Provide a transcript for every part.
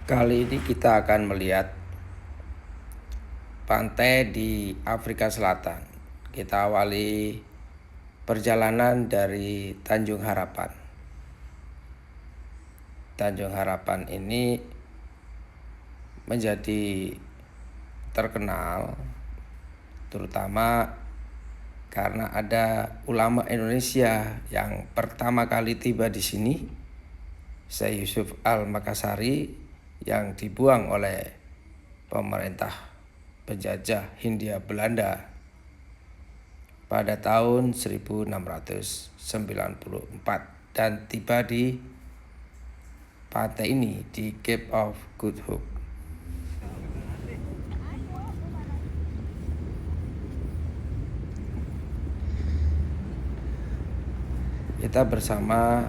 Kali ini kita akan melihat pantai di Afrika Selatan. Kita awali perjalanan dari Tanjung Harapan. Tanjung Harapan ini menjadi terkenal terutama karena ada ulama Indonesia yang pertama kali tiba di sini, Syekh Yusuf Al-Makassari, yang dibuang oleh pemerintah penjajah Hindia Belanda pada tahun 1694 dan tiba di pantai ini di Cape of Good Hope. Kita bersama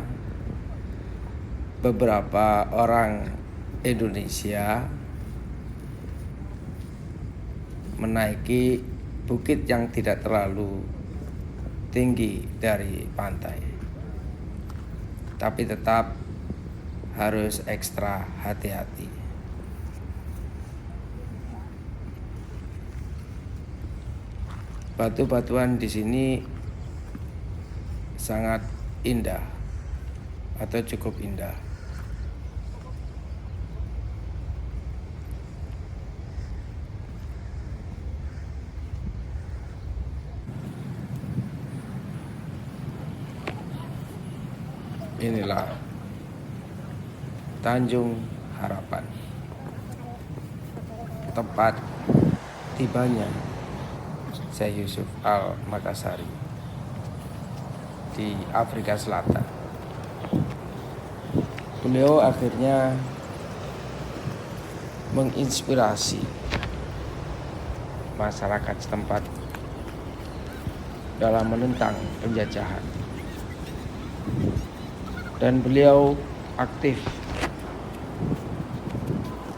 beberapa orang Indonesia menaiki bukit yang tidak terlalu tinggi dari pantai, tapi tetap harus ekstra hati-hati. Batu-batuan di sini sangat indah atau cukup indah. Inilah Tanjung Harapan, tempat tibanya Syekh Yusuf Al-Makassari di Afrika Selatan. Beliau akhirnya menginspirasi masyarakat setempat dalam menentang penjajahan, dan beliau aktif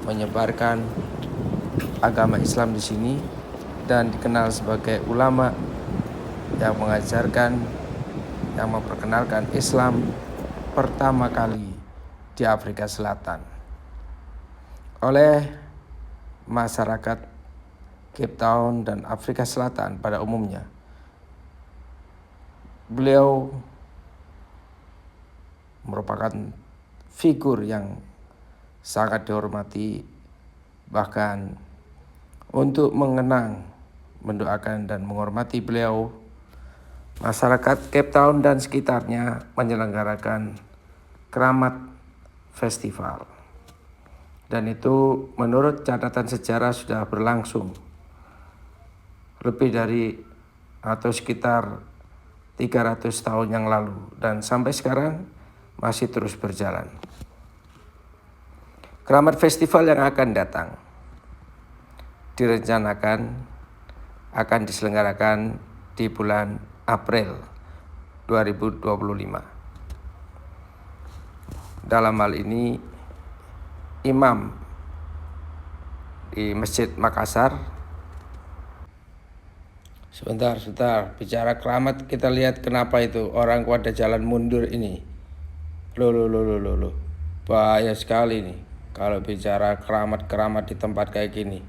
menyebarkan agama Islam di sini dan dikenal sebagai ulama yang mengajarkan, yang memperkenalkan Islam pertama kali di Afrika Selatan oleh masyarakat Cape Town dan Afrika Selatan pada umumnya. Beliau merupakan figur yang sangat dihormati, bahkan untuk mengenang, mendoakan dan menghormati beliau, masyarakat Cape Town dan sekitarnya menyelenggarakan Keramat Festival. Dan itu menurut catatan sejarah sudah berlangsung lebih dari atau sekitar 300 tahun yang lalu, dan sampai sekarang masih terus berjalan. Keramat Festival yang akan datang direncanakan akan diselenggarakan di bulan April 2025. Dalam hal ini imam di Masjid Makassar. Sebentar, bicara keramat, kita lihat kenapa itu orang pada jalan mundur ini. Loh. Bahaya sekali nih kalau bicara keramat di tempat kayak gini.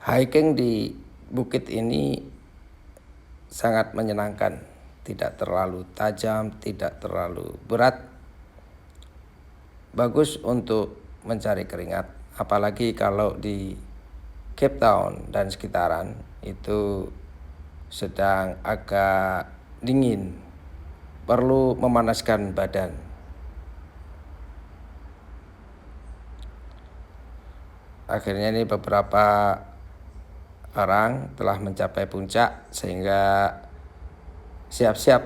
Hiking di bukit ini sangat menyenangkan, tidak terlalu tajam, tidak terlalu berat, bagus untuk mencari keringat, apalagi kalau di Cape Town dan sekitaran itu sedang agak dingin, perlu memanaskan badan. Akhirnya ini beberapa orang telah mencapai puncak sehingga siap-siap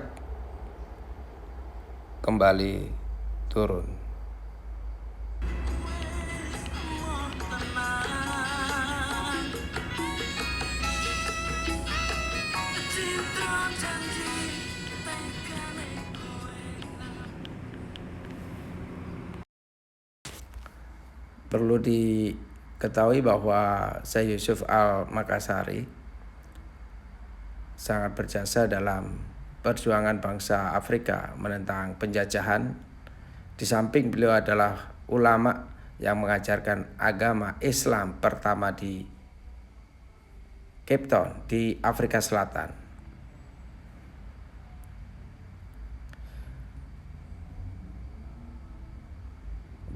kembali turun. Perlu diketahui bahwa Syekh Yusuf Al-Makassari sangat berjasa dalam perjuangan bangsa Afrika menentang penjajahan. Di samping beliau adalah ulama yang mengajarkan agama Islam pertama di Cape Town di Afrika Selatan.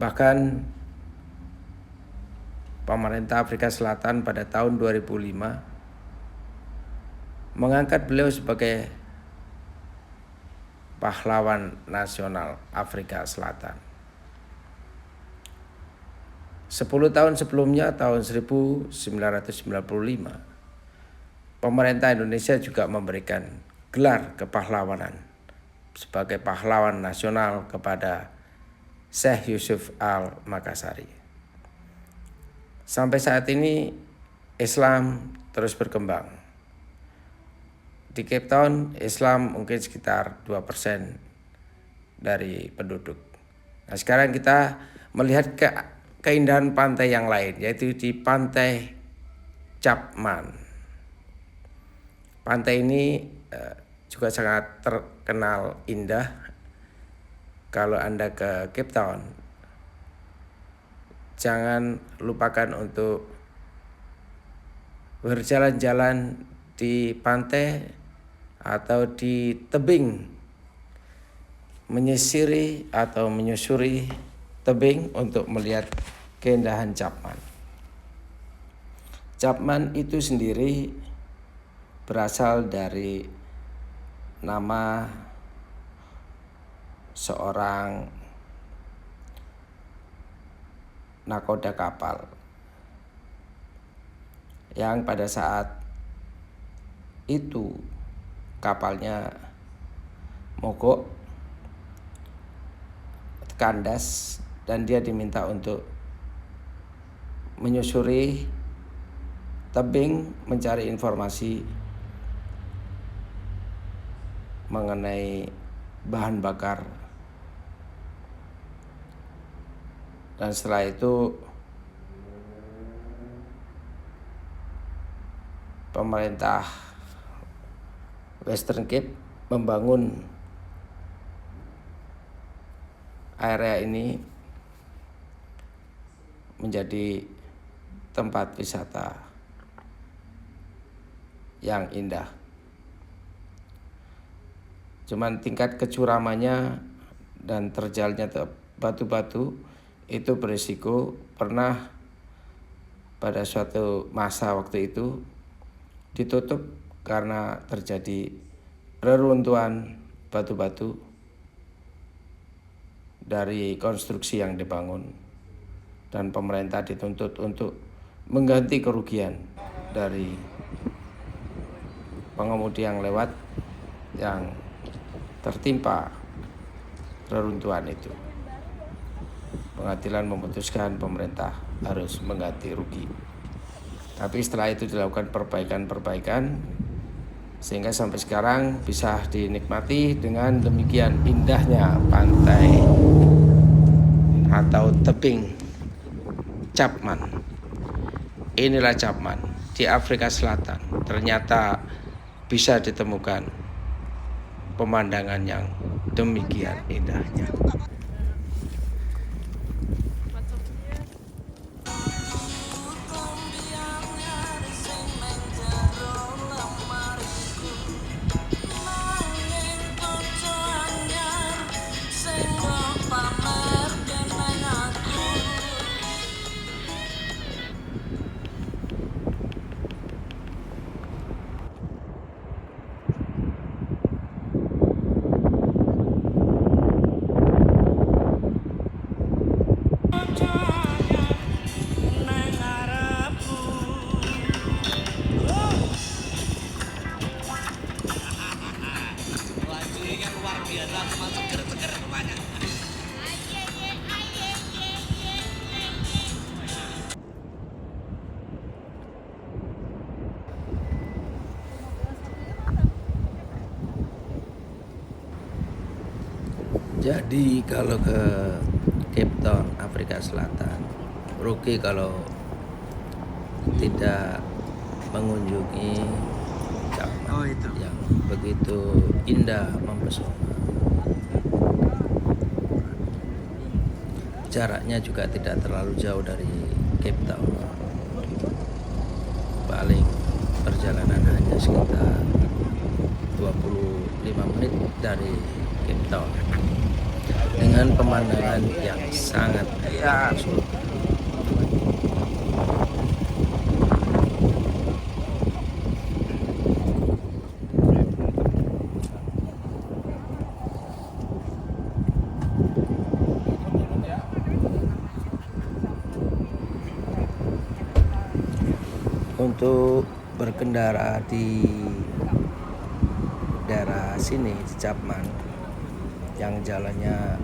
Bahkan pemerintah Afrika Selatan pada tahun 2005 mengangkat beliau sebagai pahlawan nasional Afrika Selatan. 10 tahun sebelumnya, tahun 1995, pemerintah Indonesia juga memberikan gelar kepahlawanan sebagai pahlawan nasional kepada Syekh Yusuf Al-Makassari. Sampai saat ini Islam terus berkembang. Di Cape Town Islam mungkin sekitar 2% dari penduduk. Nah, sekarang kita melihat keindahan pantai yang lain, yaitu di Pantai Chapman. Pantai ini juga sangat terkenal indah. Kalau Anda ke Cape Town, jangan lupakan untuk berjalan-jalan di pantai atau di tebing, menyisiri atau menyusuri tebing untuk melihat keindahan Chapman. Chapman itu sendiri berasal dari nama seorang nakoda kapal yang pada saat itu kapalnya mogok, kandas, dan dia diminta untuk menyusuri tebing mencari informasi mengenai bahan bakar. Dan setelah itu pemerintah Western Cape membangun area ini menjadi tempat wisata yang indah. Cuman tingkat kecuramannya dan terjalnya batu-batu itu berisiko. Pernah pada suatu masa waktu itu ditutup karena terjadi reruntuhan batu-batu dari konstruksi yang dibangun, dan pemerintah dituntut untuk mengganti kerugian dari pengemudi yang lewat yang tertimpa reruntuhan itu. Pengadilan memutuskan pemerintah harus mengganti rugi. Tapi setelah itu dilakukan perbaikan sehingga sampai sekarang bisa dinikmati dengan demikian indahnya pantai atau tebing Chapman. Inilah Chapman di Afrika Selatan. Ternyata bisa ditemukan pemandangan yang demikian indahnya. Jadi kalau ke Cape Town, Afrika Selatan, rugi kalau tidak mengunjungi Chapman yang begitu indah mempesona. Jaraknya juga tidak terlalu jauh dari Cape Town, paling perjalanan hanya sekitar 25 menit dari Cape Town dengan pemandangan yang sangat mempesona. Untuk berkendara di daerah sini di Chapman yang jalannya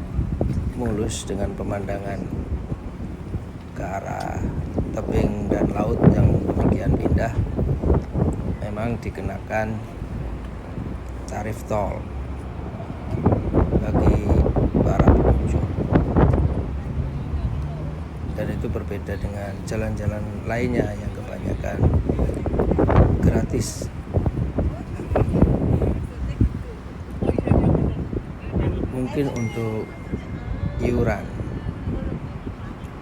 mulus dengan pemandangan ke arah tebing dan laut yang demikian indah, memang dikenakan tarif tol bagi para pengunjung, dan itu berbeda dengan jalan-jalan lainnya yang kebanyakan gratis. Mungkin untuk iuran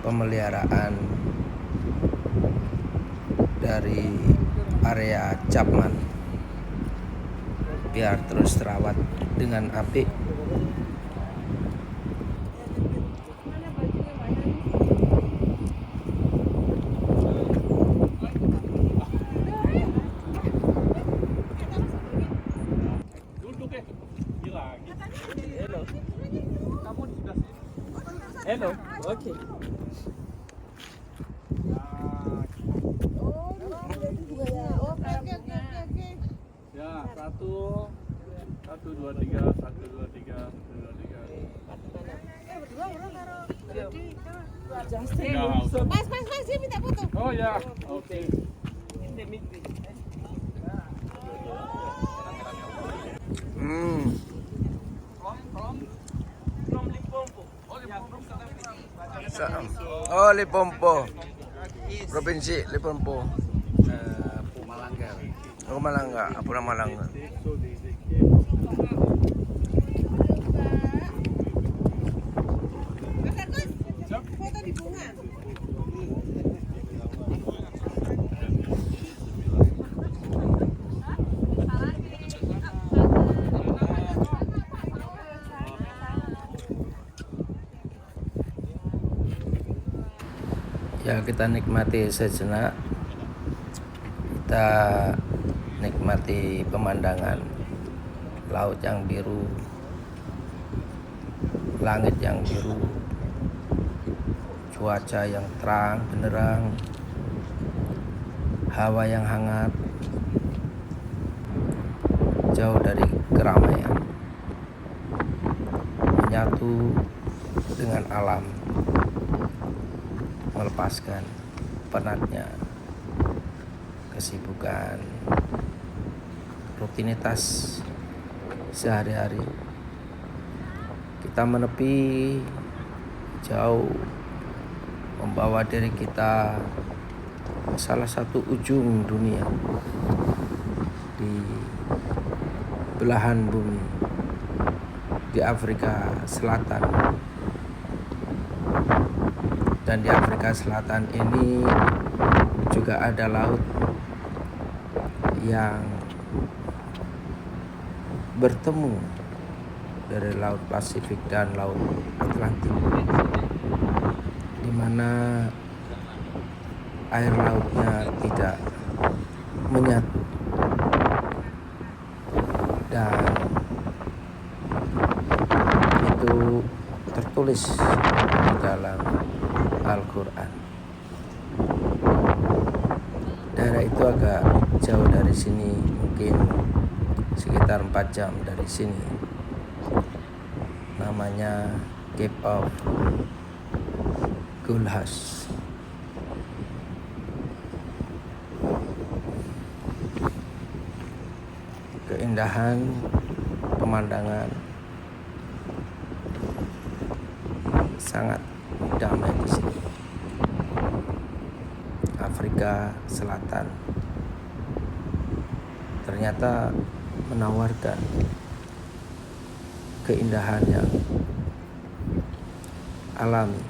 pemeliharaan dari area Chapman biar terus terawat dengan apik, Hello, oke. Ya, satu, dua, tiga. Mas, dia minta foto. Oh ya, oke. Oh, Limpopo, provinsi Limpopo. Pumalangga. Oh, Malangga, Apura Malangga. Mas Agus, foto di bunga. Ya, kita nikmati sejenak, kita nikmati pemandangan laut yang biru, langit yang biru, cuaca yang terang benderang, hawa yang hangat, jauh dari keramaian, menyatu dengan alam, melepaskan penatnya kesibukan rutinitas sehari-hari. Kita menepi jauh, membawa diri kita ke salah satu ujung dunia di belahan bumi, di Afrika Selatan. Dan di Afrika Selatan ini juga ada laut yang bertemu dari Laut Pasifik dan Laut Atlantik, di mana air lautnya tidak menyatu, dan itu tertulis di dalam Al-Quran. Daerah itu agak jauh dari sini, mungkin sekitar 4 jam dari sini. Namanya Cape of Gulhas. Keindahan pemandangan sangat damai di sini. Afrika Selatan ternyata menawarkan keindahan yang alami,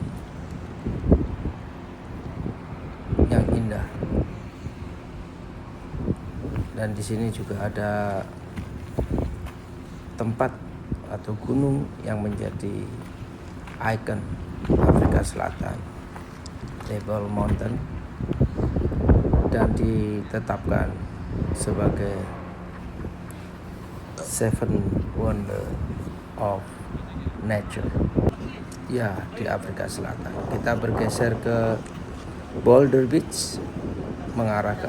yang indah. Dan di sini juga ada tempat atau gunung yang menjadi ikon Afrika Selatan, Table Mountain, dan ditetapkan sebagai Seven Wonder of Nature ya di Afrika Selatan. Kita bergeser ke Boulder Beach, mendekat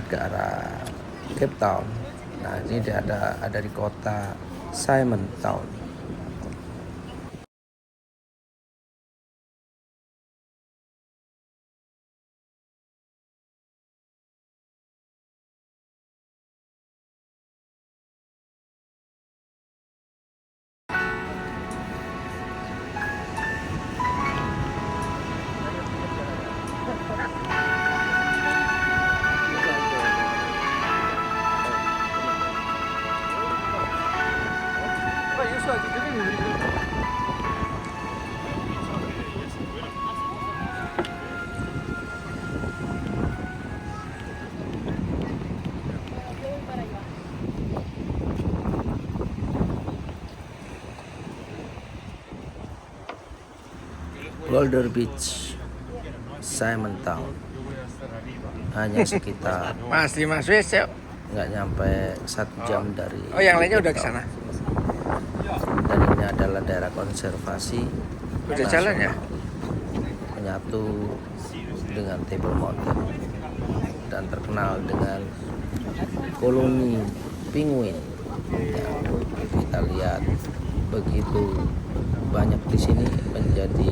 ke arah Cape Town. Nah, ini ada di kota Simon Town. Boulder Beach, Simon Town, hanya sekitar nggak nyampe 1 jam dari. Oh, yang lainnya udah ke sana. Dan ini adalah daerah konservasi. Udah jalan ya? Menyatu dengan Table Mountain dan terkenal dengan koloni penguin yang kita lihat begitu banyak di sini, menjadi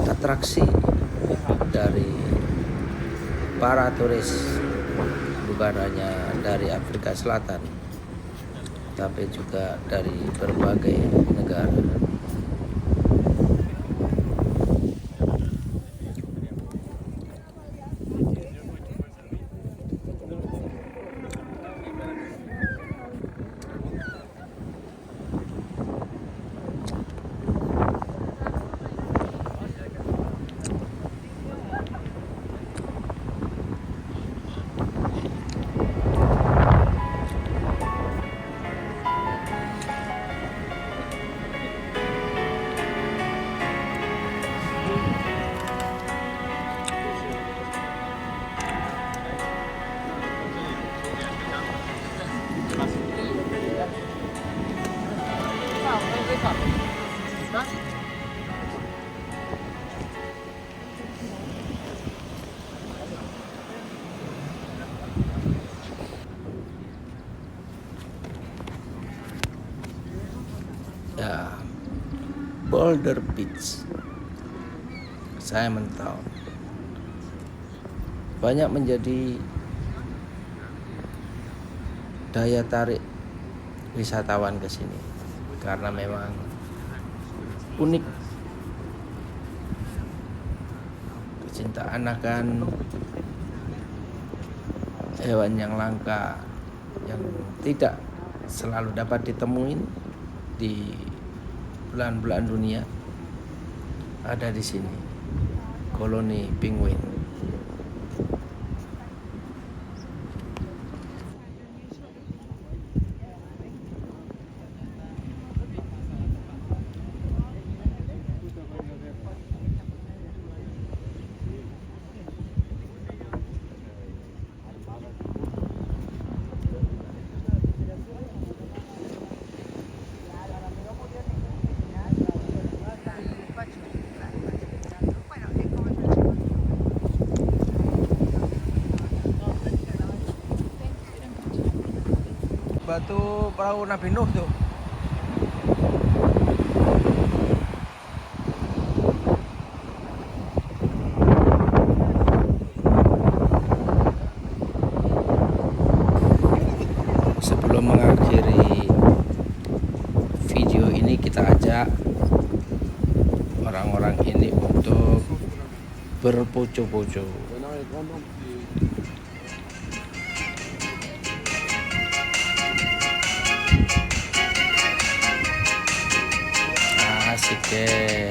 atraksi dari para turis, bukan hanya dari Afrika Selatan tapi juga dari berbagai negara. Ya, Boulder Beach, Simon Town, banyak menjadi daya tarik wisatawan ke sini karena memang unik. Kecintaan akan hewan yang langka yang tidak selalu dapat ditemuin di belahan-belahan dunia ada di sini, koloni penguin. Batu perahu Nabi Nuh tuh. Sebelum mengakhiri video ini, kita ajak orang-orang ini untuk berpoco-poco. Asik deh.